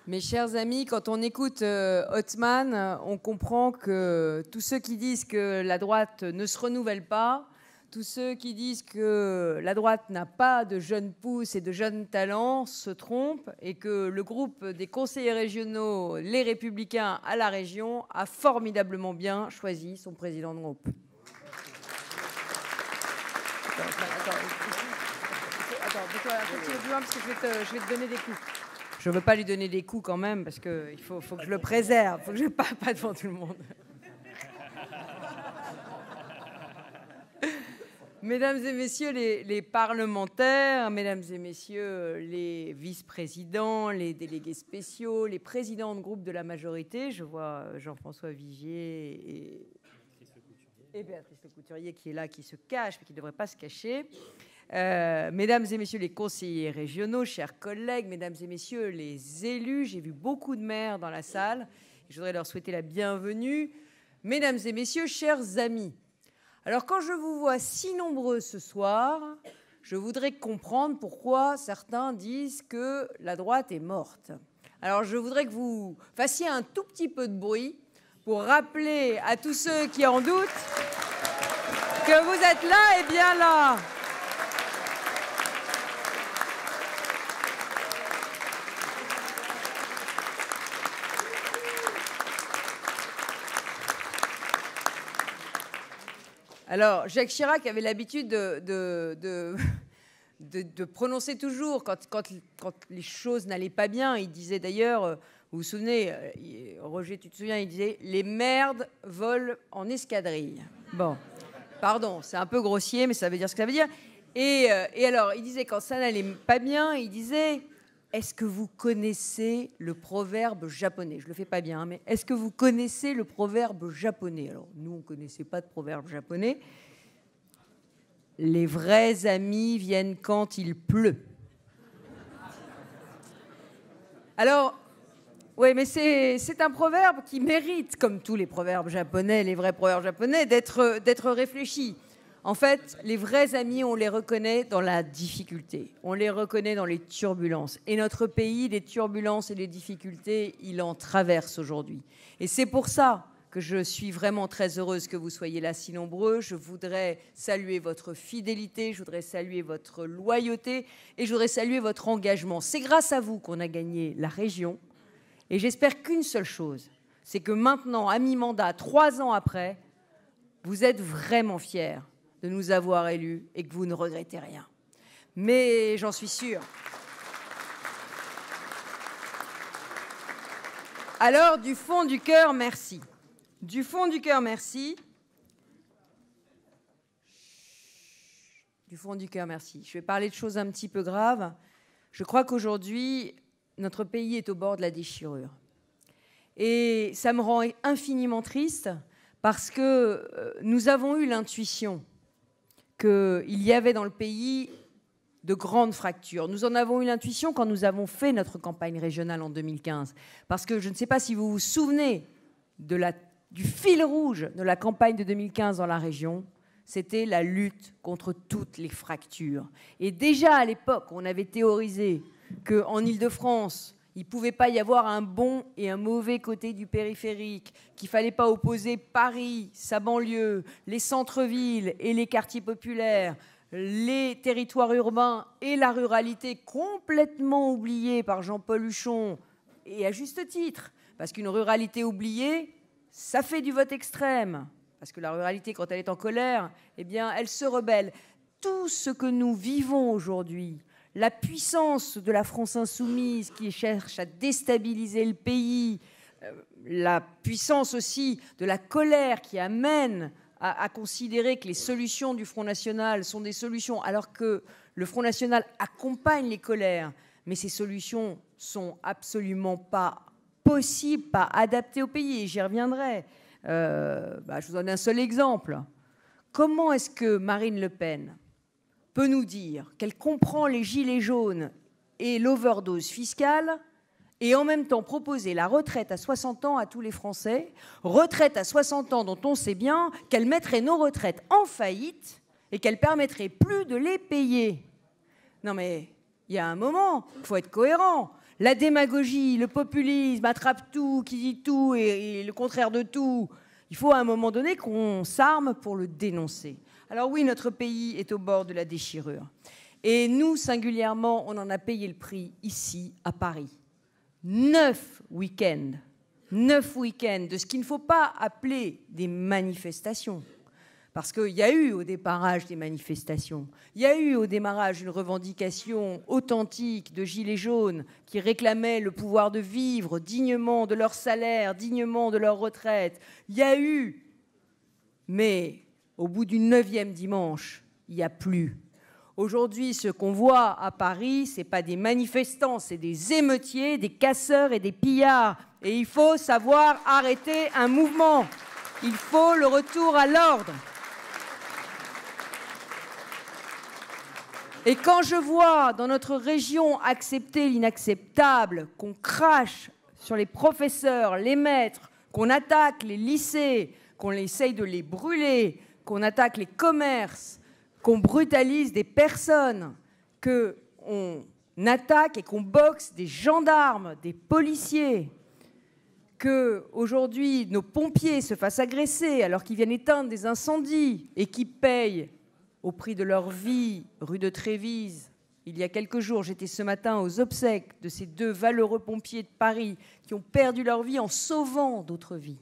Mes chers amis, quand on écoute Othman, on comprend que tous ceux qui disent que la droite ne se renouvelle pas, tous ceux qui disent que la droite n'a pas de jeunes pousses et de jeunes talents se trompent et que le groupe des conseillers régionaux, les Républicains à la région, a formidablement bien choisi son président de groupe. Attends, retire plus loin parce que je vais te donner des coups. Je ne veux pas lui donner des coups quand même, parce qu'il faut que je le préserve. Il faut que je ne parle pas devant tout le monde. Mesdames et messieurs les parlementaires, mesdames et messieurs les vice-présidents, les délégués spéciaux, les présidents de groupe de la majorité, je vois Jean-François Vigier et Béatrice Le Couturier qui est là, qui se cache, mais qui ne devrait pas se cacher. Mesdames et messieurs les conseillers régionaux, chers collègues, mesdames et messieurs les élus, j'ai vu beaucoup de maires dans la salle, je voudrais leur souhaiter la bienvenue. Mesdames et messieurs, chers amis, alors quand je vous vois si nombreux ce soir, je voudrais comprendre pourquoi certains disent que la droite est morte. Alors je voudrais que vous fassiez un tout petit peu de bruit pour rappeler à tous ceux qui en doutent que vous êtes là et bien là. Alors, Jacques Chirac avait l'habitude de prononcer toujours, quand les choses n'allaient pas bien, il disait d'ailleurs, vous vous souvenez, Roger, tu te souviens, il disait « les merdes volent en escadrille ». Bon, pardon, c'est un peu grossier, mais ça veut dire ce que ça veut dire. Et alors, il disait, quand ça n'allait pas bien, il disait « est-ce que vous connaissez le proverbe japonais ?» Je ne le fais pas bien, hein, mais est-ce que vous connaissez le proverbe japonais? Alors, nous, on ne connaissait pas de proverbe japonais. Les vrais amis viennent quand il pleut. Alors, oui, mais c'est un proverbe qui mérite, comme tous les proverbes japonais, les vrais proverbes japonais, d'être réfléchi. En fait, les vrais amis, on les reconnaît dans la difficulté, on les reconnaît dans les turbulences. Et notre pays, les turbulences et les difficultés, il en traverse aujourd'hui. Et c'est pour ça que je suis vraiment très heureuse que vous soyez là si nombreux. Je voudrais saluer votre fidélité, je voudrais saluer votre loyauté et je voudrais saluer votre engagement. C'est grâce à vous qu'on a gagné la région. Et j'espère qu'une seule chose, c'est que maintenant, à mi-mandat, 3 ans après, vous êtes vraiment fiers de nous avoir élus et que vous ne regrettez rien. Mais j'en suis sûre. Alors, du fond du cœur, merci. Du fond du cœur, merci. Du fond du cœur, merci. Je vais parler de choses un petit peu graves. Je crois qu'aujourd'hui, notre pays est au bord de la déchirure. Et ça me rend infiniment triste parce que nous avons eu l'intuition qu'il y avait dans le pays de grandes fractures. Nous en avons eu l'intuition quand nous avons fait notre campagne régionale en 2015. Parce que je ne sais pas si vous vous souvenez du fil rouge de la campagne de 2015 dans la région, c'était la lutte contre toutes les fractures. Et déjà à l'époque, on avait théorisé qu'en Île-de-France, il ne pouvait pas y avoir un bon et un mauvais côté du périphérique, qu'il ne fallait pas opposer Paris, sa banlieue, les centres-villes et les quartiers populaires, les territoires urbains et la ruralité complètement oubliée par Jean-Paul Huchon, et à juste titre, parce qu'une ruralité oubliée, ça fait du vote extrême. Parce que la ruralité, quand elle est en colère, eh bien, elle se rebelle. Tout ce que nous vivons aujourd'hui, la puissance de la France insoumise qui cherche à déstabiliser le pays, la puissance aussi de la colère qui amène à considérer que les solutions du Front National sont des solutions, alors que le Front National accompagne les colères, mais ces solutions sont absolument pas possibles, pas adaptées au pays, et j'y reviendrai. Je vous donne un seul exemple. Comment est-ce que Marine Le Pen peut nous dire qu'elle comprend les gilets jaunes et l'overdose fiscale et en même temps proposer la retraite à 60 ans à tous les Français, retraite à 60 ans dont on sait bien qu'elle mettrait nos retraites en faillite et qu'elle permettrait plus de les payer? Non mais il y a un moment, il faut être cohérent. La démagogie, le populisme, attrape tout, qui dit tout et le contraire de tout. Il faut à un moment donné qu'on s'arme pour le dénoncer. Alors oui, notre pays est au bord de la déchirure. Et nous, singulièrement, on en a payé le prix ici, à Paris. 9 week-ends de ce qu'il ne faut pas appeler des manifestations. Parce qu'il y a eu au démarrage des manifestations, il y a eu au démarrage une revendication authentique de gilets jaunes qui réclamaient le pouvoir de vivre dignement de leur salaire, dignement de leur retraite. Il y a eu, mais au bout du 9e dimanche, il n'y a plus. Aujourd'hui, ce qu'on voit à Paris, ce n'est pas des manifestants, c'est des émeutiers, des casseurs et des pillards. Et il faut savoir arrêter un mouvement. Il faut le retour à l'ordre. Et quand je vois dans notre région accepter l'inacceptable, qu'on crache sur les professeurs, les maîtres, qu'on attaque les lycées, qu'on essaye de les brûler, qu'on attaque les commerces, qu'on brutalise des personnes, qu'on attaque et qu'on boxe des gendarmes, des policiers, qu'aujourd'hui nos pompiers se fassent agresser alors qu'ils viennent éteindre des incendies et qui payent au prix de leur vie, rue de Trévise. Il y a quelques jours, j'étais ce matin aux obsèques de ces 2 valeureux pompiers de Paris qui ont perdu leur vie en sauvant d'autres vies.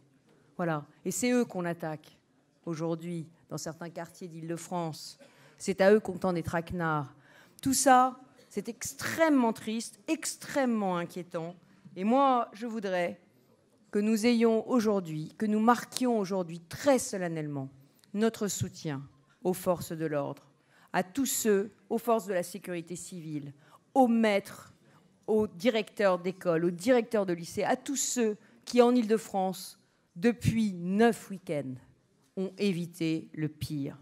Voilà. Et c'est eux qu'on attaque aujourd'hui dans certains quartiers d'Île-de-France. C'est à eux qu'on tend des traquenards. Tout ça, c'est extrêmement triste, extrêmement inquiétant. Et moi, je voudrais que nous ayons aujourd'hui, que nous marquions aujourd'hui très solennellement notre soutien aux forces de l'ordre, à tous ceux, aux forces de la sécurité civile, aux maîtres, aux directeurs d'école, aux directeurs de lycée, à tous ceux qui, en Île-de-France, depuis 9 week-ends, ont évité le pire.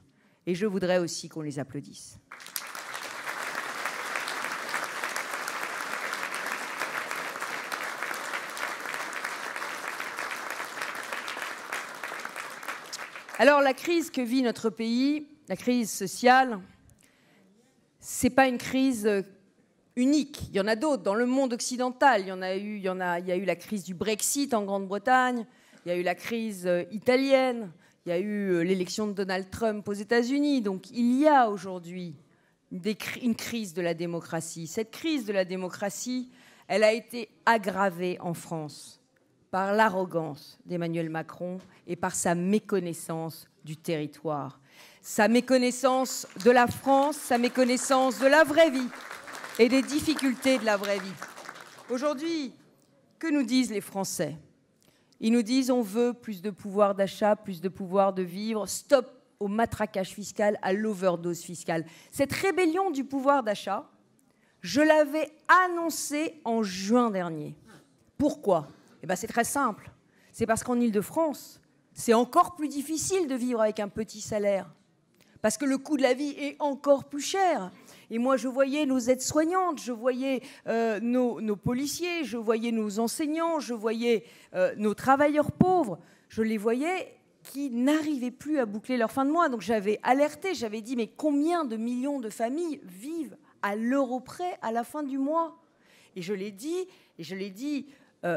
Et je voudrais aussi qu'on les applaudisse. Alors la crise que vit notre pays, la crise sociale, ce n'est pas une crise unique. Il y en a d'autres dans le monde occidental. Il y a eu la crise du Brexit en Grande-Bretagne, il y a eu la crise italienne, il y a eu l'élection de Donald Trump aux États-Unis. Donc il y a aujourd'hui une crise de la démocratie. Cette crise de la démocratie, elle a été aggravée en France par l'arrogance d'Emmanuel Macron et par sa méconnaissance du territoire. Sa méconnaissance de la France, sa méconnaissance de la vraie vie et des difficultés de la vraie vie. Aujourd'hui, que nous disent les Français ? Ils nous disent on veut plus de pouvoir d'achat, plus de pouvoir de vivre, stop au matraquage fiscal, à l'overdose fiscale. Cette rébellion du pouvoir d'achat, je l'avais annoncée en juin dernier. Pourquoi ? Eh bien, c'est très simple. C'est parce qu'en Île-de-France, c'est encore plus difficile de vivre avec un petit salaire. Parce que le coût de la vie est encore plus cher. Et moi, je voyais nos aides-soignantes, je voyais nos policiers, je voyais nos enseignants, je voyais nos travailleurs pauvres. Je les voyais qui n'arrivaient plus à boucler leur fin de mois. Donc j'avais alerté, j'avais dit, mais combien de millions de familles vivent à l'euro près à la fin du mois ? Et je l'ai dit,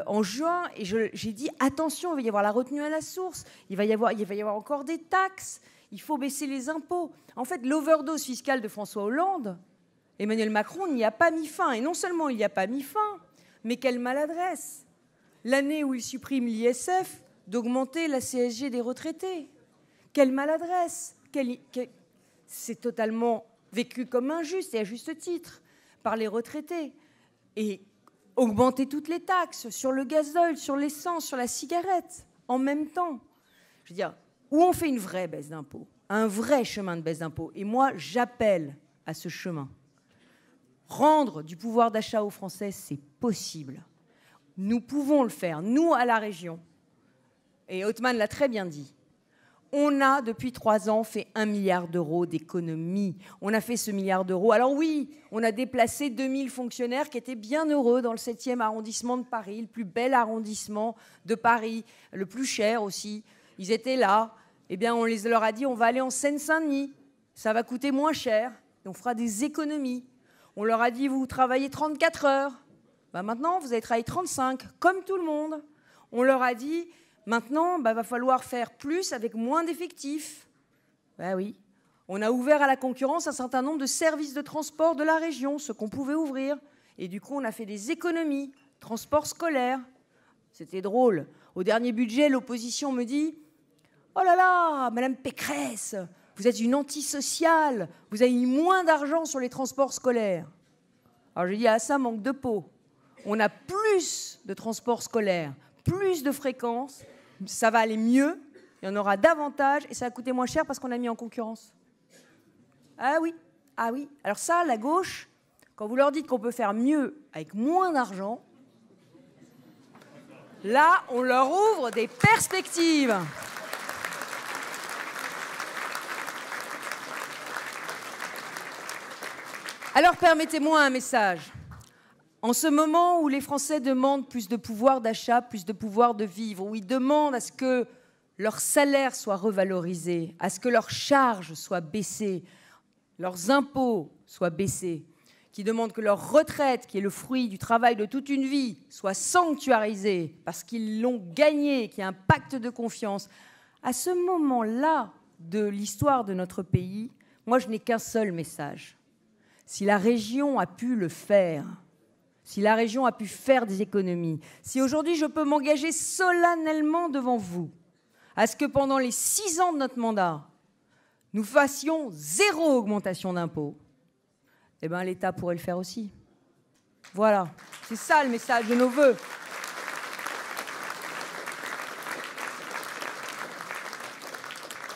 en juin, et j'ai dit, attention, il va y avoir la retenue à la source, il va y avoir encore des taxes. Il faut baisser les impôts. En fait, l'overdose fiscale de François Hollande, Emmanuel Macron n'y a pas mis fin. Et non seulement il n'y a pas mis fin, mais quelle maladresse. L'année où il supprime l'ISF, d'augmenter la CSG des retraités. Quelle maladresse. C'est totalement vécu comme injuste, et à juste titre, par les retraités. Et augmenter toutes les taxes sur le gazole, sur l'essence, sur la cigarette, en même temps. Je veux dire, où on fait une vraie baisse d'impôts, un vrai chemin de baisse d'impôts. Et moi, j'appelle à ce chemin. Rendre du pouvoir d'achat aux Français, c'est possible. Nous pouvons le faire, nous, à la région. Et Othman l'a très bien dit. On a, depuis 3 ans, fait 1 milliard d'euros d'économies. On a fait ce milliard d'euros. Alors oui, on a déplacé 2000 fonctionnaires qui étaient bien heureux dans le 7e arrondissement de Paris, le plus bel arrondissement de Paris, le plus cher aussi. Ils étaient là. Eh bien, on leur a dit, on va aller en Seine-Saint-Denis. Ça va coûter moins cher. Et on fera des économies. On leur a dit, vous travaillez 34 heures. Bah maintenant, vous allez travailler 35, comme tout le monde. On leur a dit, maintenant, va falloir faire plus avec moins d'effectifs. Ben oui. On a ouvert à la concurrence un certain nombre de services de transport de la région, ce qu'on pouvait ouvrir. Et du coup, on a fait des économies. Transport scolaire. C'était drôle. Au dernier budget, l'opposition me dit « Oh là là, Madame Pécresse, vous êtes une antisociale, vous avez mis moins d'argent sur les transports scolaires. » Alors j'ai dit « Ah, ça manque de peau. On a plus de transports scolaires, plus de fréquences, ça va aller mieux, il y en aura davantage et ça va coûter moins cher parce qu'on a mis en concurrence. » Ah oui, ah oui. Alors ça, la gauche, quand vous leur dites qu'on peut faire mieux avec moins d'argent, là, on leur ouvre des perspectives. Alors permettez-moi un message. En ce moment où les Français demandent plus de pouvoir d'achat, plus de pouvoir de vivre, où ils demandent à ce que leur salaire soit revalorisé, à ce que leurs charges soient baissées, leurs impôts soient baissés, qui demandent que leur retraite, qui est le fruit du travail de toute une vie, soit sanctuarisée parce qu'ils l'ont gagnée, qu'il y a un pacte de confiance. À ce moment-là de l'histoire de notre pays, moi je n'ai qu'un seul message. Si la région a pu le faire, si la région a pu faire des économies, si aujourd'hui je peux m'engager solennellement devant vous à ce que pendant les 6 ans de notre mandat, nous fassions 0 augmentation d'impôts, eh bien l'État pourrait le faire aussi. Voilà, c'est ça le message de nos vœux.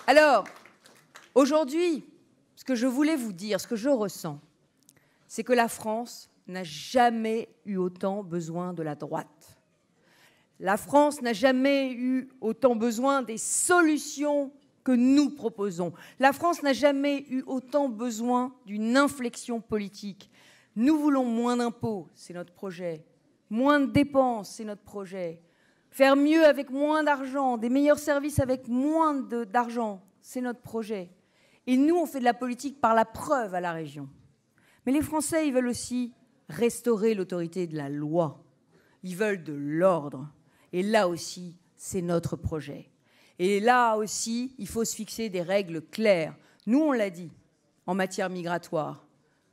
Alors, aujourd'hui, ce que je voulais vous dire, ce que je ressens, c'est que la France n'a jamais eu autant besoin de la droite. La France n'a jamais eu autant besoin des solutions que nous proposons. La France n'a jamais eu autant besoin d'une inflexion politique. Nous voulons moins d'impôts, c'est notre projet. Moins de dépenses, c'est notre projet. Faire mieux avec moins d'argent, des meilleurs services avec moins d'argent, c'est notre projet. Et nous, on fait de la politique par la preuve à la région. Mais les Français, ils veulent aussi restaurer l'autorité de la loi. Ils veulent de l'ordre. Et là aussi, c'est notre projet. Et là aussi, il faut se fixer des règles claires. Nous, on l'a dit, en matière migratoire,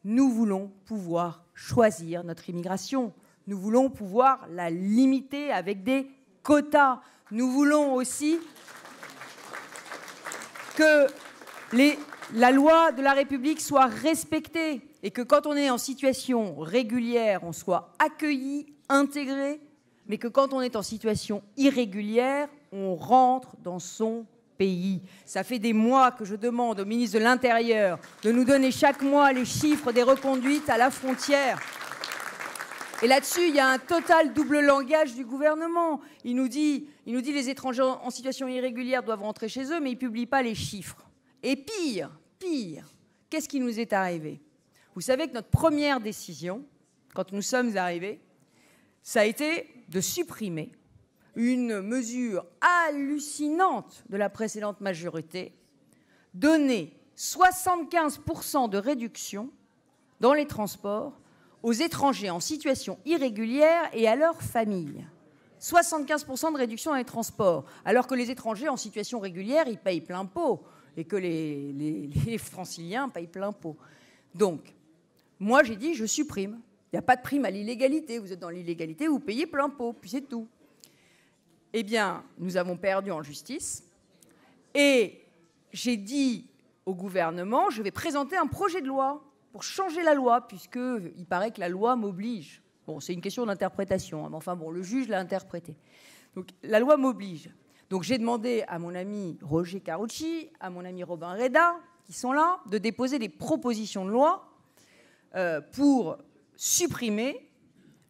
nous voulons pouvoir choisir notre immigration. Nous voulons pouvoir la limiter avec des quotas. Nous voulons aussi que la loi de la République soit respectée et que quand on est en situation régulière, on soit accueilli, intégré, mais que quand on est en situation irrégulière, on rentre dans son pays. Ça fait des mois que je demande au ministre de l'Intérieur de nous donner chaque mois les chiffres des reconduites à la frontière. Et là-dessus, il y a un total double langage du gouvernement. Il nous dit les étrangers en situation irrégulière doivent rentrer chez eux, mais il ne publie pas les chiffres. Et pire, qu'est-ce qui nous est arrivé ? Vous savez que notre première décision, quand nous sommes arrivés, ça a été de supprimer une mesure hallucinante de la précédente majorité, donner 75% de réduction dans les transports aux étrangers en situation irrégulière et à leurs familles. 75% de réduction dans les transports, alors que les étrangers en situation régulière, ils payent plein pot, et que les franciliens payent plein pot. Donc, moi, j'ai dit, je supprime. Il n'y a pas de prime à l'illégalité. Vous êtes dans l'illégalité, vous payez plein pot, puis c'est tout. Eh bien, nous avons perdu en justice. Et j'ai dit au gouvernement, je vais présenter un projet de loi pour changer la loi, puisqu'il paraît que la loi m'oblige. Bon, c'est une question d'interprétation, hein, mais enfin, bon, le juge l'a interprété. Donc, la loi m'oblige. Donc, j'ai demandé à mon ami Roger Carucci, à mon ami Robin Reda, qui sont là, de déposer des propositions de loi pour supprimer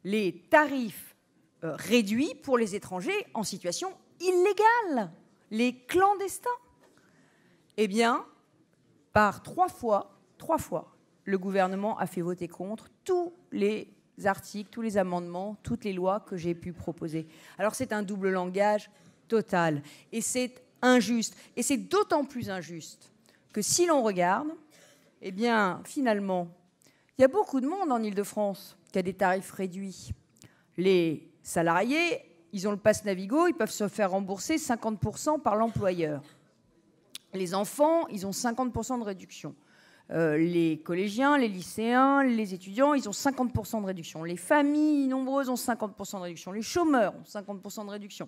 les tarifs réduits pour les étrangers en situation illégale, les clandestins. Eh bien, par trois fois, le gouvernement a fait voter contre tous les articles, tous les amendements, toutes les lois que j'ai pu proposer. Alors c'est un double langage total et c'est injuste. Et c'est d'autant plus injuste que si l'on regarde, eh bien finalement, il y a beaucoup de monde en Île-de-France qui a des tarifs réduits. Les salariés, ils ont le pass Navigo, ils peuvent se faire rembourser 50% par l'employeur. Les enfants, ils ont 50% de réduction. Les collégiens, les lycéens, les étudiants, ils ont 50% de réduction. Les familles nombreuses ont 50% de réduction. Les chômeurs ont 50% de réduction.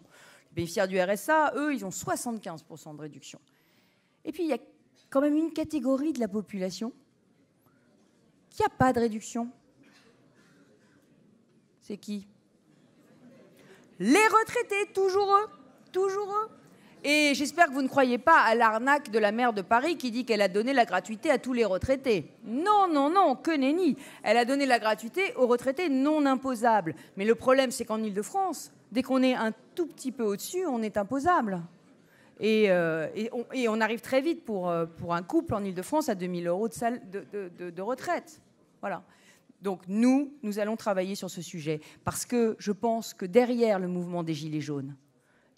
Les bénéficiaires du RSA, eux, ils ont 75% de réduction. Et puis, il y a quand même une catégorie de la population qui n'a pas de réduction. C'est qui? Les retraités, toujours eux, toujours eux. Et j'espère que vous ne croyez pas à l'arnaque de la maire de Paris qui dit qu'elle a donné la gratuité à tous les retraités. Non, non, non, que nenni. Elle a donné la gratuité aux retraités non imposables. Mais le problème, c'est qu'en Ile-de-France, dès qu'on est un tout petit peu au-dessus, on est imposable. Et on arrive très vite pour un couple en Ile-de-France à 2 000 € de retraite. Voilà. Donc nous allons travailler sur ce sujet parce que je pense que derrière le mouvement des Gilets jaunes,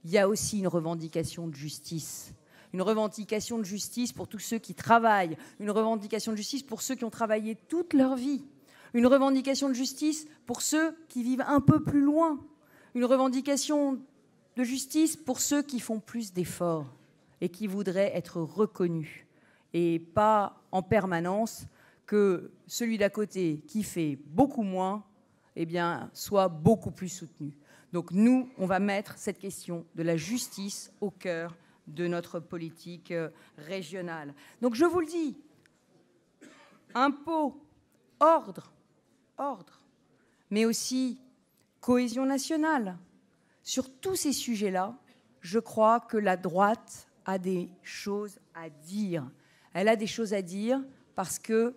il y a aussi une revendication de justice. Une revendication de justice pour tous ceux qui travaillent. Une revendication de justice pour ceux qui ont travaillé toute leur vie. Une revendication de justice pour ceux qui vivent un peu plus loin. Une revendication de justice pour ceux qui font plus d'efforts et qui voudraient être reconnus. Et pas en permanence que celui d'à côté qui fait beaucoup moins, eh bien, soit beaucoup plus soutenu. Donc nous, on va mettre cette question de la justice au cœur de notre politique régionale. Donc je vous le dis, impôts, ordre, mais aussi cohésion nationale. Sur tous ces sujets-là, je crois que la droite a des choses à dire. Elle a des choses à dire parce que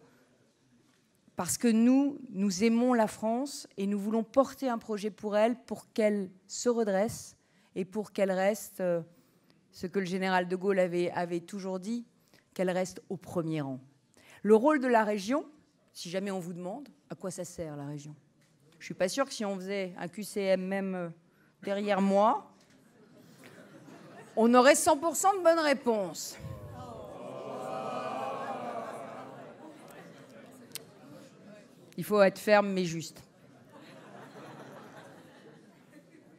nous aimons la France et nous voulons porter un projet pour elle, pour qu'elle se redresse et pour qu'elle reste, ce que le général de Gaulle avait toujours dit, qu'elle reste au premier rang. Le rôle de la région, si jamais on vous demande, à quoi ça sert la région? Je ne suis pas sûre que si on faisait un QCM même derrière moi, on aurait 100% de bonnes réponses. Il faut être ferme mais juste.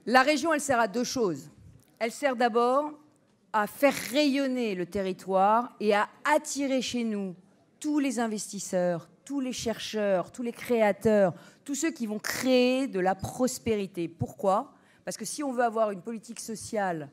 La région, elle sert à deux choses. Elle sert d'abord à faire rayonner le territoire et à attirer chez nous tous les investisseurs, tous les chercheurs, tous les créateurs, tous ceux qui vont créer de la prospérité. Pourquoi ? Parce que si on veut avoir une politique sociale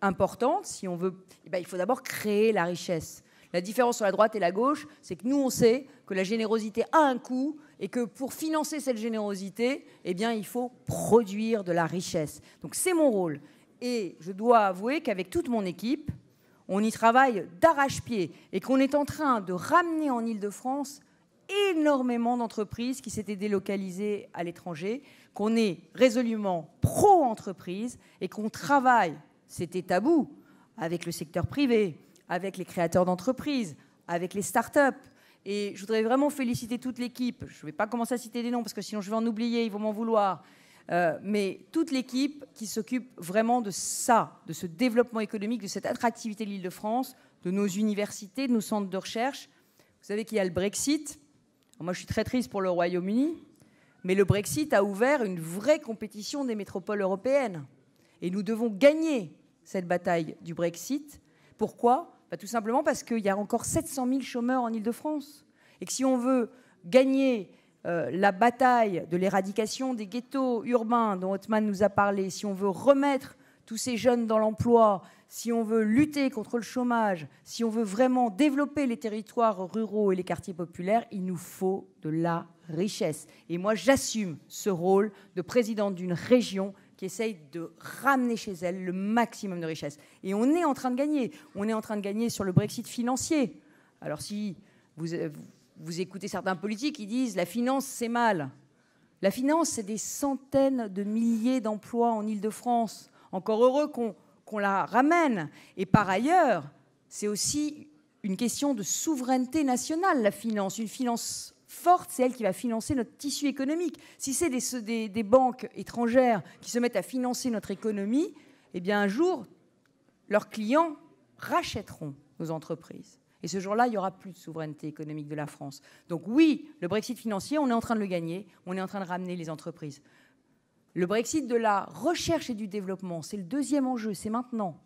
importante, si on veut, il faut d'abord créer la richesse. La différence entre la droite et la gauche, c'est que nous, on sait que la générosité a un coût et que pour financer cette générosité, il faut produire de la richesse. Donc c'est mon rôle. Et je dois avouer qu'avec toute mon équipe, on y travaille d'arrache-pied et qu'on est en train de ramener en Ile-de-France énormément d'entreprises qui s'étaient délocalisées à l'étranger, qu'on est résolument pro-entreprise et qu'on travaille, c'était tabou, avec le secteur privé, avec les créateurs d'entreprises, avec les start-up. Et je voudrais vraiment féliciter toute l'équipe. Je ne vais pas commencer à citer des noms parce que sinon je vais en oublier, ils vont m'en vouloir. Mais toute l'équipe qui s'occupe vraiment de ça, de ce développement économique, de cette attractivité de l'Île-de-France, de nos universités, de nos centres de recherche. Vous savez qu'il y a le Brexit. Alors moi, je suis très triste pour le Royaume-Uni, mais le Brexit a ouvert une vraie compétition des métropoles européennes. Et nous devons gagner cette bataille du Brexit. Pourquoi ? Tout simplement parce qu'il y a encore 700 000 chômeurs en Île-de-France. Et que si on veut gagner la bataille de l'éradication des ghettos urbains dont Othman nous a parlé, si on veut remettre tous ces jeunes dans l'emploi, si on veut lutter contre le chômage, si on veut vraiment développer les territoires ruraux et les quartiers populaires, il nous faut de la richesse. Et moi, j'assume ce rôle de présidente d'une région qui essaye de ramener chez elle le maximum de richesse. Et on est en train de gagner. On est en train de gagner sur le Brexit financier. Alors si vous écoutez certains politiques, ils disent « la finance, c'est mal ». La finance, c'est des centaines de milliers d'emplois en Île-de-France. Encore heureux qu'on la ramène. Et par ailleurs, c'est aussi une question de souveraineté nationale, la finance. Une finance forte, c'est elle qui va financer notre tissu économique. Si c'est des banques étrangères qui se mettent à financer notre économie, un jour, leurs clients rachèteront nos entreprises. Et ce jour-là, il n'y aura plus de souveraineté économique de la France. Donc oui, le Brexit financier, on est en train de le gagner, on est en train de ramener les entreprises. Le Brexit de la recherche et du développement, c'est le deuxième enjeu, c'est maintenant.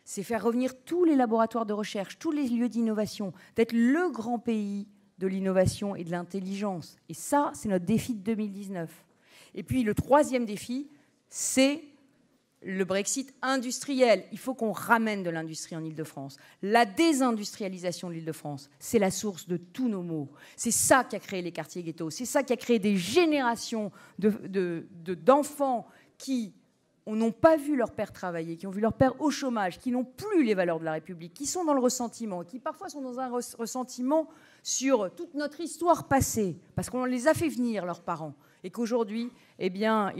C'est faire revenir tous les laboratoires de recherche, tous les lieux d'innovation, d'être le grand pays de l'innovation et de l'intelligence. Et ça, c'est notre défi de 2019. Et puis le troisième défi, c'est le Brexit industriel. Il faut qu'on ramène de l'industrie en Île-de-France. La désindustrialisation de l'Île-de-France, c'est la source de tous nos maux. C'est ça qui a créé les quartiers ghettos. C'est ça qui a créé des générations d'enfants qui n'ont pas vu leur père travailler, qui ont vu leur père au chômage, qui n'ont plus les valeurs de la République, qui sont dans le ressentiment, qui parfois sont dans un ressentiment sur toute notre histoire passée, parce qu'on les a fait venir, leurs parents, et qu'aujourd'hui, eh bien,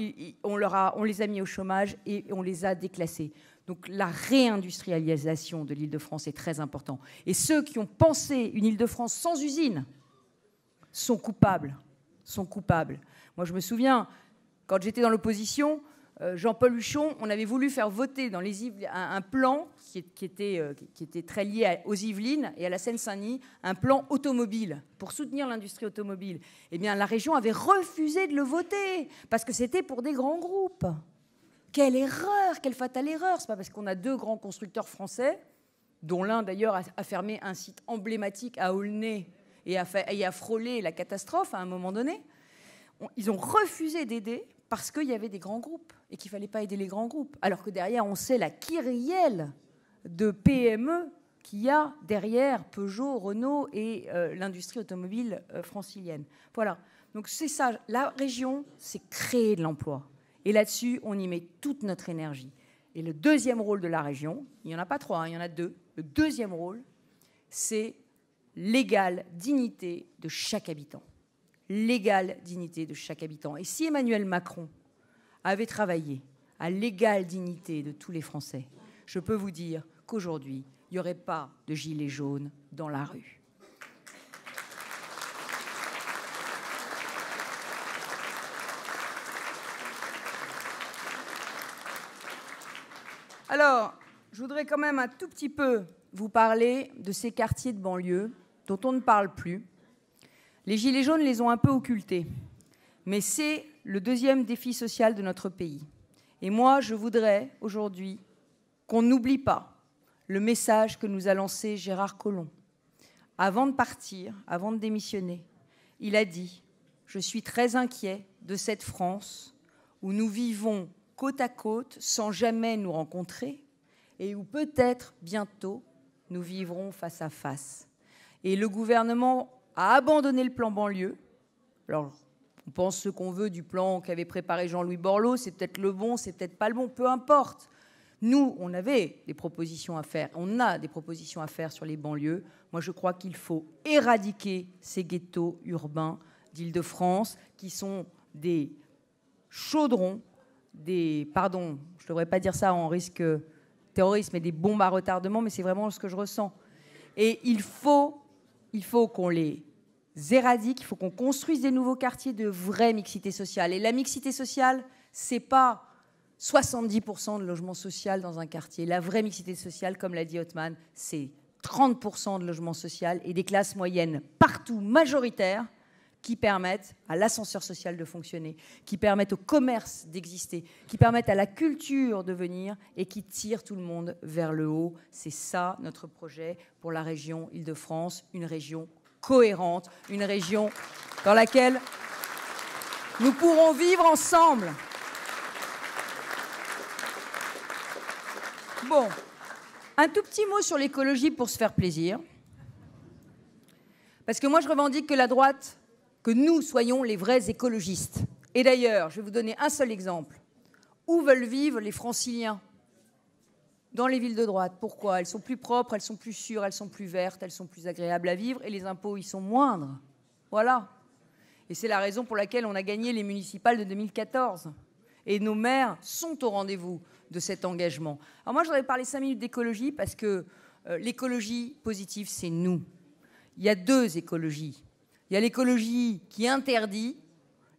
on les a mis au chômage et on les a déclassés. Donc la réindustrialisation de l'Île-de-France est très importante. Et ceux qui ont pensé une Île-de-France sans usine sont coupables. Moi, je me souviens, quand j'étais dans l'opposition, Jean-Paul Huchon, on avait voulu faire voter dans les Yvelines un plan qui était très lié aux Yvelines et à la Seine-Saint-Denis, un plan automobile pour soutenir l'industrie automobile. Eh bien, la région avait refusé de le voter parce que c'était pour des grands groupes. Quelle erreur, quelle fatale erreur. C'est pas parce qu'on a deux grands constructeurs français, dont l'un d'ailleurs a fermé un site emblématique à Aulnay et a frôlé la catastrophe à un moment donné. Ils ont refusé d'aider parce qu'il y avait des grands groupes et qu'il ne fallait pas aider les grands groupes. Alors que derrière, on sait la kyrielle de PME qu'il y a derrière Peugeot, Renault et l'industrie automobile francilienne. Voilà. Donc c'est ça. La région, c'est créer de l'emploi. Et là-dessus, on y met toute notre énergie. Et le deuxième rôle de la région, il n'y en a pas trois, il y en a deux. Le deuxième rôle, c'est l'égale dignité de chaque habitant. L'égale dignité de chaque habitant. Et si Emmanuel Macron avait travaillé à l'égale dignité de tous les Français, je peux vous dire qu'aujourd'hui, il n'y aurait pas de gilets jaunes dans la rue. Alors, je voudrais quand même un tout petit peu vous parler de ces quartiers de banlieue dont on ne parle plus. Les gilets jaunes les ont un peu occultés, mais c'est le deuxième défi social de notre pays. Et moi, je voudrais aujourd'hui qu'on n'oublie pas le message que nous a lancé Gérard Collomb. Avant de partir, avant de démissionner, il a dit « Je suis très inquiet de cette France où nous vivons côte à côte sans jamais nous rencontrer et où peut-être bientôt nous vivrons face à face. » Et le gouvernement a abandonné le plan banlieue. Alors, on pense ce qu'on veut du plan qu'avait préparé Jean-Louis Borloo, c'est peut-être le bon, c'est peut-être pas le bon, peu importe. Nous, on avait des propositions à faire, on a des propositions à faire sur les banlieues. Moi, je crois qu'il faut éradiquer ces ghettos urbains d'Île-de-France qui sont des chaudrons, pardon, je ne devrais pas dire ça en risque terrorisme, mais des bombes à retardement, mais c'est vraiment ce que je ressens. Et il faut qu'on les éradique, il faut qu'on construise des nouveaux quartiers de vraie mixité sociale. Et la mixité sociale, c'est pas 70% de logement social dans un quartier. La vraie mixité sociale, comme l'a dit Othman, c'est 30% de logement social et des classes moyennes partout majoritaires qui permettent à l'ascenseur social de fonctionner, qui permettent au commerce d'exister, qui permettent à la culture de venir et qui tirent tout le monde vers le haut. C'est ça notre projet pour la région Île-de-France, une région cohérente, une région dans laquelle nous pourrons vivre ensemble. Bon, un tout petit mot sur l'écologie pour se faire plaisir. Parce que moi, je revendique que la droite, que nous soyons les vrais écologistes. Et d'ailleurs, je vais vous donner un seul exemple. Où veulent vivre les franciliens ? Dans les villes de droite. Pourquoi ? Elles sont plus propres, elles sont plus sûres, elles sont plus vertes, elles sont plus agréables à vivre et les impôts, ils sont moindres. Voilà. Et c'est la raison pour laquelle on a gagné les municipales de 2014. Et nos maires sont au rendez-vous de cet engagement. Alors moi, je voudrais parler 5 minutes d'écologie parce que l'écologie positive, c'est nous. Il y a deux écologies. Il y a l'écologie qui interdit,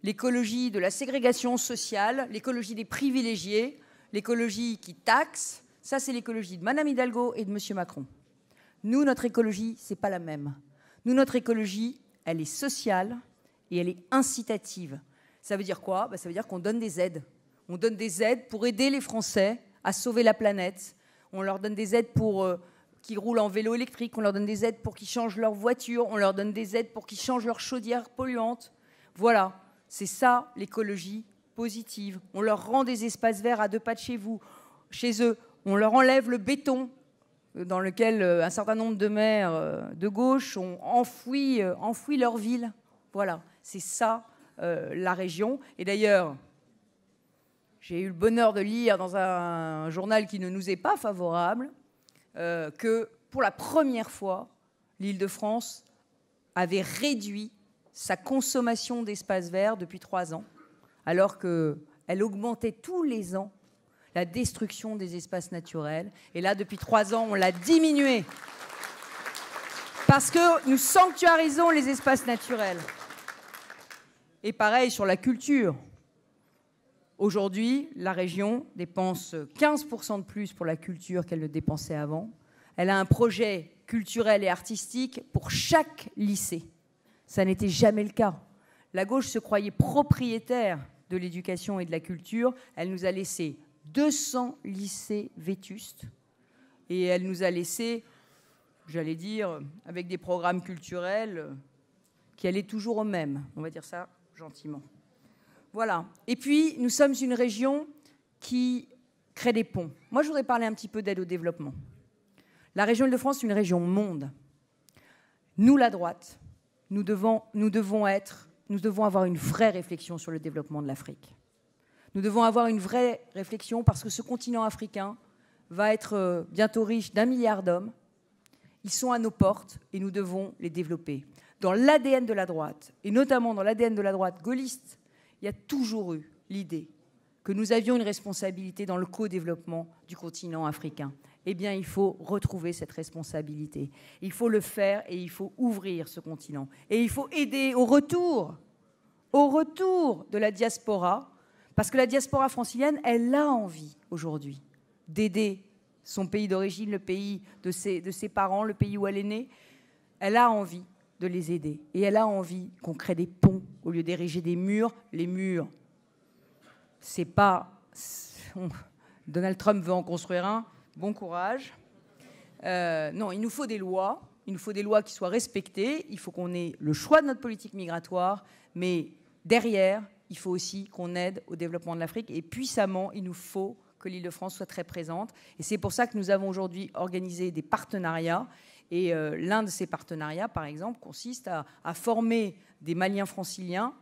l'écologie de la ségrégation sociale, l'écologie des privilégiés, l'écologie qui taxe. Ça, c'est l'écologie de Mme Hidalgo et de M. Macron. Nous, notre écologie, ce n'est pas la même. Nous, notre écologie, elle est sociale et elle est incitative. Ça veut dire quoi ? Ça veut dire qu'on donne des aides. On donne des aides pour aider les Français à sauver la planète. On leur donne des aides pour qu'ils roulent en vélo électrique. On leur donne des aides pour qu'ils changent leur voiture. On leur donne des aides pour qu'ils changent leur chaudière polluante. Voilà, c'est ça l'écologie positive. On leur rend des espaces verts à 2 pas de chez eux. On leur enlève le béton dans lequel un certain nombre de maires de gauche ont enfoui leur ville. Voilà, c'est ça la région. Et d'ailleurs, j'ai eu le bonheur de lire dans un journal qui ne nous est pas favorable que pour la première fois, l'Île-de-France avait réduit sa consommation d'espaces verts depuis 3 ans, alors qu'elle augmentait tous les ans la destruction des espaces naturels. Et là, depuis 3 ans, on l'a diminué. Parce que nous sanctuarisons les espaces naturels. Et pareil sur la culture. Aujourd'hui, la région dépense 15% de plus pour la culture qu'elle ne dépensait avant. Elle a un projet culturel et artistique pour chaque lycée. Ça n'était jamais le cas. La gauche se croyait propriétaire de l'éducation et de la culture. Elle nous a laissé 200 lycées vétustes et elle nous a laissé, j'allais dire, avec des programmes culturels qui allaient toujours au même. On va dire ça gentiment. Voilà. Et puis, nous sommes une région qui crée des ponts. Moi, je voudrais parler un petit peu d'aide au développement. La région Île-de-France est une région monde. Nous, la droite, nous devons avoir une vraie réflexion sur le développement de l'Afrique. Nous devons avoir une vraie réflexion parce que ce continent africain va être bientôt riche d'1 milliard d'hommes. Ils sont à nos portes et nous devons les développer. Dans l'ADN de la droite, et notamment dans l'ADN de la droite gaulliste, il y a toujours eu l'idée que nous avions une responsabilité dans le co-développement du continent africain. Eh bien, il faut retrouver cette responsabilité. Il faut le faire et il faut ouvrir ce continent. Et il faut aider au retour de la diaspora, parce que la diaspora francilienne, elle a envie aujourd'hui d'aider son pays d'origine, le pays de ses parents, le pays où elle est née. Elle a envie de les aider. Et elle a envie qu'on crée des ponts au lieu d'ériger des murs. Les murs, c'est pas... Donald Trump veut en construire un. Bon courage. Non, il nous faut des lois. Il nous faut des lois qui soient respectées. Il faut qu'on ait le choix de notre politique migratoire. Mais derrière, il faut aussi qu'on aide au développement de l'Afrique. Et puissamment, il nous faut que l'Île-de-France soit très présente. Et c'est pour ça que nous avons aujourd'hui organisé des partenariats. Et l'un de ces partenariats, par exemple, consiste à former des Maliens franciliens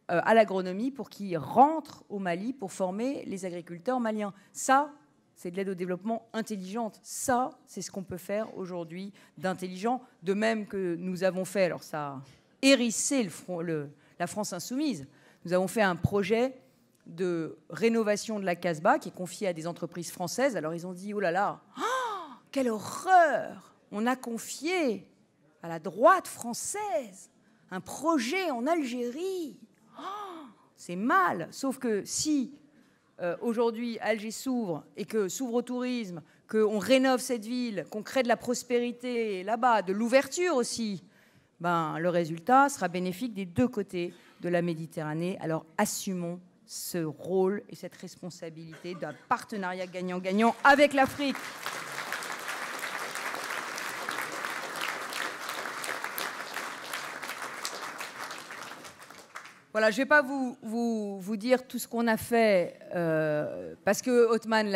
à l'agronomie pour qu'ils rentrent au Mali pour former les agriculteurs maliens. Ça, c'est de l'aide au développement intelligente. Ça, c'est ce qu'on peut faire aujourd'hui d'intelligent. De même que nous avons fait, alors ça a hérissé la France insoumise, nous avons fait un projet de rénovation de la Casbah qui est confié à des entreprises françaises. Alors ils ont dit, oh là là, oh, quelle horreur! On a confié à la droite française un projet en Algérie. Oh, c'est mal. Sauf que si aujourd'hui Alger s'ouvre et que s'ouvre au tourisme, qu'on rénove cette ville, qu'on crée de la prospérité là-bas, de l'ouverture aussi, ben, le résultat sera bénéfique des 2 côtés de la Méditerranée. Alors assumons ce rôle et cette responsabilité d'un partenariat gagnant-gagnant avec l'Afrique. Voilà, je ne vais pas vous dire tout ce qu'on a fait, parce que Othman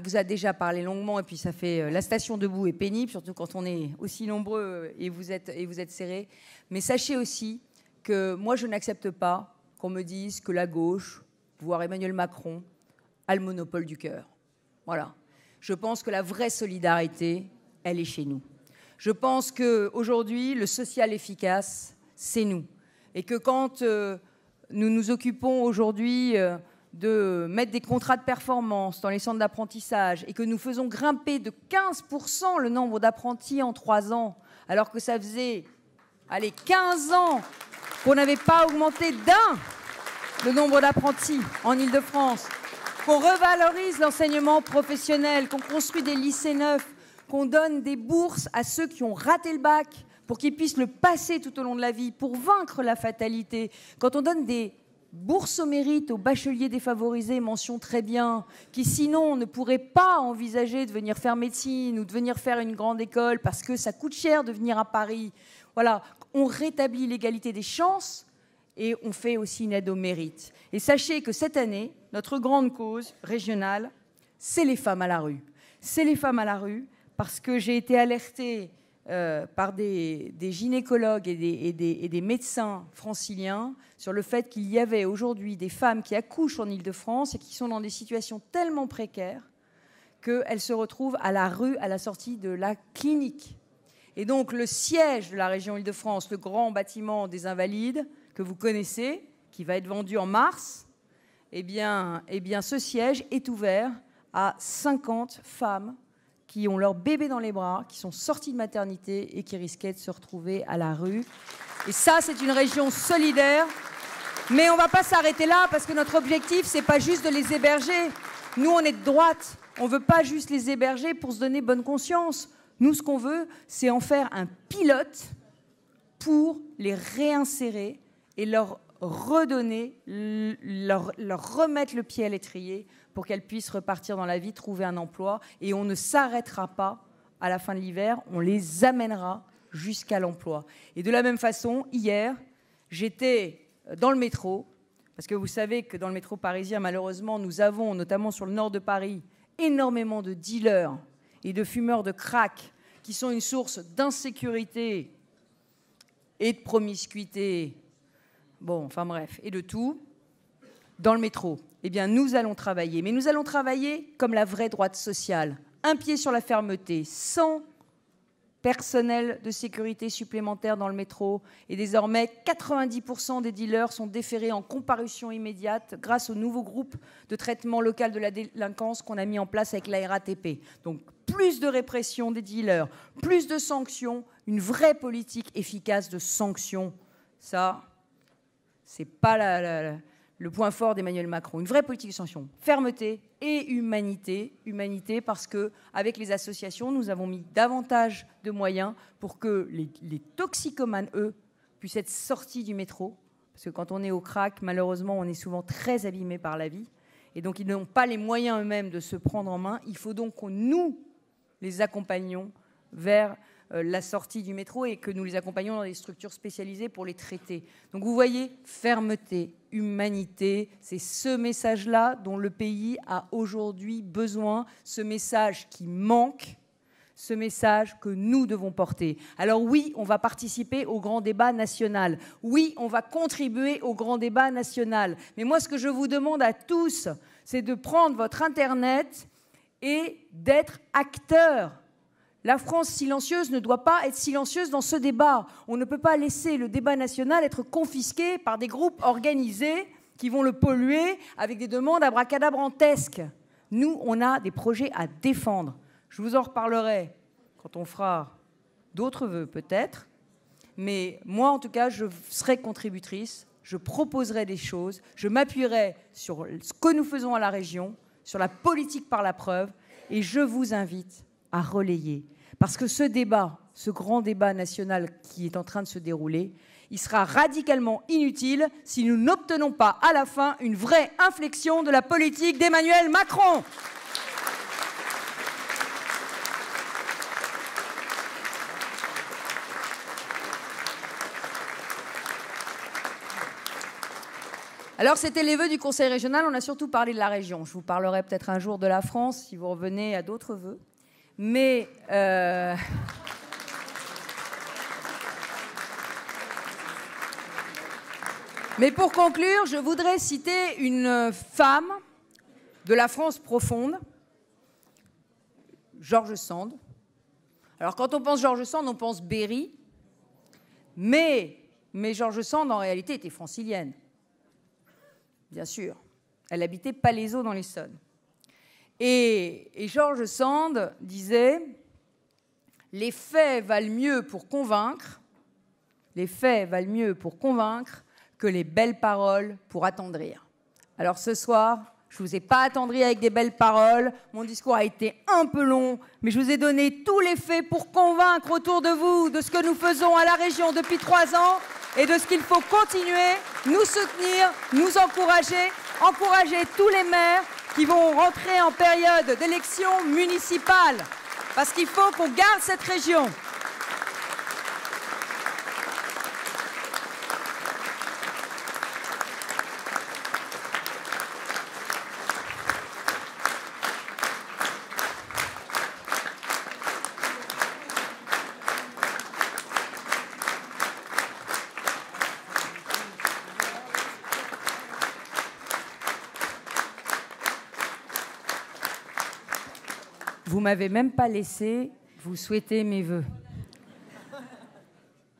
vous a déjà parlé longuement, et puis ça fait... La station debout est pénible, surtout quand on est aussi nombreux et vous êtes serrés. Mais sachez aussi que moi, je n'accepte pas qu'on me dise que la gauche, voire Emmanuel Macron, a le monopole du cœur. Voilà. Je pense que la vraie solidarité, elle est chez nous. Je pense qu'aujourd'hui, le social efficace, c'est nous. Et que quand... nous nous occupons aujourd'hui de mettre des contrats de performance dans les centres d'apprentissage et que nous faisons grimper de 15% le nombre d'apprentis en 3 ans, alors que ça faisait 15 ans qu'on n'avait pas augmenté d'1 le nombre d'apprentis en Île-de-France, qu'on revalorise l'enseignement professionnel, qu'on construit des lycées neufs, qu'on donne des bourses à ceux qui ont raté le bac, pour qu'ils puissent le passer tout au long de la vie, pour vaincre la fatalité. Quand on donne des bourse au mérite aux bacheliers défavorisés, mention très bien, qui sinon ne pourraient pas envisager de venir faire médecine ou de venir faire une grande école parce que ça coûte cher de venir à Paris. Voilà, on rétablit l'égalité des chances et on fait aussi une aide au mérite. Et sachez que cette année, notre grande cause régionale, c'est les femmes à la rue. C'est les femmes à la rue parce que j'ai été alertée par des gynécologues et des médecins franciliens sur le fait qu'il y avait aujourd'hui des femmes qui accouchent en Île-de-France et qui sont dans des situations tellement précaires qu'elles se retrouvent à la rue à la sortie de la clinique. Et donc le siège de la région Île-de-France, le grand bâtiment des Invalides que vous connaissez, qui va être vendu en mars, eh bien ce siège est ouvert à 50 femmes qui ont leur bébé dans les bras, qui sont sortis de maternité et qui risquaient de se retrouver à la rue. Et ça, c'est une région solidaire. Mais on ne va pas s'arrêter là, parce que notre objectif, ce n'est pas juste de les héberger. Nous, on est de droite. On ne veut pas juste les héberger pour se donner bonne conscience. Nous, ce qu'on veut, c'est en faire un pilote pour les réinsérer et leur redonner, leur remettre le pied à l'étrier pour qu'elles puissent repartir dans la vie, trouver un emploi. Et on ne s'arrêtera pas à la fin de l'hiver, on les amènera jusqu'à l'emploi. Et de la même façon, hier, j'étais dans le métro, parce que vous savez que dans le métro parisien, malheureusement, nous avons, notamment sur le nord de Paris, énormément de dealers et de fumeurs de crack qui sont une source d'insécurité et de promiscuité, bon, enfin bref, et de tout, dans le métro. Eh bien, nous allons travailler. Mais nous allons travailler comme la vraie droite sociale. Un pied sur la fermeté, sans personnel de sécurité supplémentaire dans le métro. Et désormais, 90% des dealers sont déférés en comparution immédiate grâce au nouveau groupe de traitement local de la délinquance qu'on a mis en place avec la RATP. Donc, plus de répression des dealers, plus de sanctions, une vraie politique efficace de sanctions. Ça, c'est pas le point fort d'Emmanuel Macron. Une vraie politique de sanctions. Fermeté et humanité. Humanité parce qu'avec les associations, nous avons mis davantage de moyens pour que les toxicomanes, eux, puissent être sortis du métro. Parce que quand on est au crack, malheureusement, on est souvent très abîmé par la vie. Et donc, ils n'ont pas les moyens eux-mêmes de se prendre en main. Il faut donc que nous les accompagnions vers la sortie du métro et que nous les accompagnions dans des structures spécialisées pour les traiter. Donc vous voyez, fermeté, humanité, c'est ce message-là dont le pays a aujourd'hui besoin, ce message qui manque, ce message que nous devons porter. Alors oui, on va participer au grand débat national. Oui, on va contribuer au grand débat national. Mais moi, ce que je vous demande à tous, c'est de prendre votre Internet et d'être acteur. La France silencieuse ne doit pas être silencieuse dans ce débat. On ne peut pas laisser le débat national être confisqué par des groupes organisés qui vont le polluer avec des demandes abracadabrantesques. Nous, on a des projets à défendre. Je vous en reparlerai quand on fera d'autres vœux peut-être. Mais moi, en tout cas, je serai contributrice. Je proposerai des choses. Je m'appuierai sur ce que nous faisons à la région, sur la politique par la preuve. Et je vous invite à relayer. Parce que ce débat, ce grand débat national qui est en train de se dérouler, il sera radicalement inutile si nous n'obtenons pas à la fin une vraie inflexion de la politique d'Emmanuel Macron. Alors, c'était les vœux du Conseil régional. On a surtout parlé de la région. Je vous parlerai peut-être un jour de la France si vous revenez à d'autres vœux. Mais pour conclure, je voudrais citer une femme de la France profonde, George Sand. Alors, quand on pense George Sand, on pense Berry. Mais George Sand, en réalité, était francilienne. Bien sûr. Elle habitait Palaiseau dans l'Essonne. Et George Sand disait « Les faits valent mieux pour convaincre, que les belles paroles pour attendrir. » Alors ce soir, je ne vous ai pas attendri avec des belles paroles. Mon discours a été un peu long, mais je vous ai donné tous les faits pour convaincre autour de vous de ce que nous faisons à la région depuis 3 ans. et de ce qu'il faut continuer, nous soutenir, nous encourager tous les maires qui vont rentrer en période d'élection municipale. Parce qu'il faut qu'on garde cette région. Vous m'avez même pas laissé vous souhaiter mes vœux.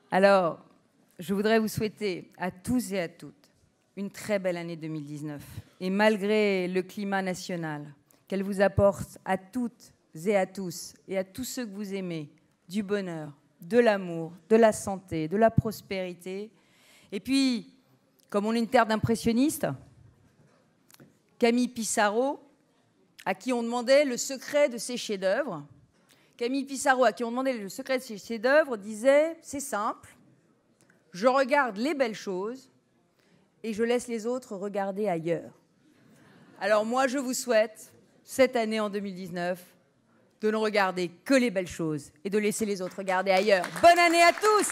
Alors, je voudrais vous souhaiter à tous et à toutes une très belle année 2019. Et malgré le climat national, qu'elle vous apporte à toutes et à tous ceux que vous aimez, du bonheur, de l'amour, de la santé, de la prospérité. Et puis, comme on est une terre d'impressionnistes, Camille Pissarro, à qui on demandait le secret de ses chefs-d'œuvre. Camille Pissarro, à qui on demandait le secret de ses chefs-d'œuvre, disait « C'est simple, je regarde les belles choses et je laisse les autres regarder ailleurs. » Alors moi, je vous souhaite, cette année en 2019, de ne regarder que les belles choses et de laisser les autres regarder ailleurs. Bonne année à tous!